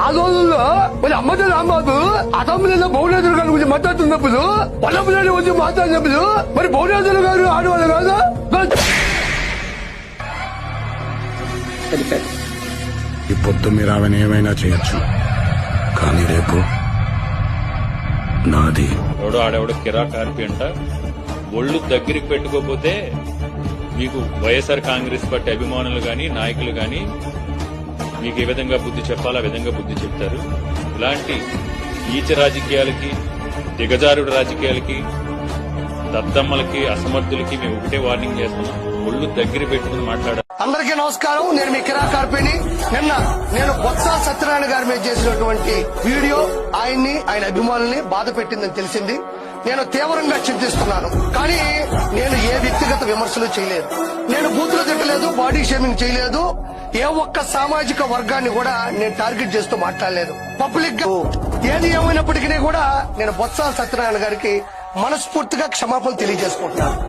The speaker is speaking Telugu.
ఆ రోజుల్లో మరి అమ్మతో రాంబాబు అసెంబ్లీలో భువనేశ్వర్ గారి గురించి మాట్లాడుతున్నప్పుడు పొలంపులని వచ్చి మాట్లాడినప్పుడు మరి భువనేశ్వర్ గారు ఆడవాళ్ళు కాదా? ఈ పొద్దు మీరు ఆమెను ఏమైనా చేయొచ్చు, కానీ రేపు నాది. ఎవడో ఆడెవడో కిరాక్ ఆర్పి అంట. ఒళ్ళు దగ్గరికి పెట్టుకోపోతే మీకు వైఎస్ఆర్ కాంగ్రెస్ పార్టీ అభిమానులు గాని నాయకులు గాని మీకు ఏ విధంగా బుద్ధి చెప్పాలో ఆ విధంగా బుద్ధి చెప్తారు. ఇలాంటి నీచ రాజకీయాలకి, దిగజారుడు రాజకీయాలకి, దద్దమ్మలకి, అసమర్థులకి మేము ఒకటే వార్నింగ్ చేస్తున్నాం. ఒళ్ళు దగ్గర పెట్టుకుని మాట్లాడాలి. అందరికీ నమస్కారం. నేను మీ కిరాక్ ఆర్పిని. నిన్న నేను బొత్స సత్యనారాయణ గారి మీద చేసినటువంటి వీడియో ఆయన అభిమానుల్ని బాధ పెట్టిందని తెలిసింది. నేను తీవ్రంగా చింతిస్తున్నాను. కానీ నేను ఏ వ్యక్తిగత విమర్శలు చేయలేదు, నేను బూతులు తిట్టలేదు, బాడీ షేమింగ్ చేయలేదు, ఏ ఒక్క సామాజిక వర్గాన్ని కూడా నేను టార్గెట్ చేస్తూ మాట్లాడలేదు. పబ్లిక్ గా ఏది ఏమైనప్పటికీ కూడా నేను బొత్స సత్యనారాయణ గారికి మనస్ఫూర్తిగా క్షమాపణలు తెలియజేసుకుంటున్నాను.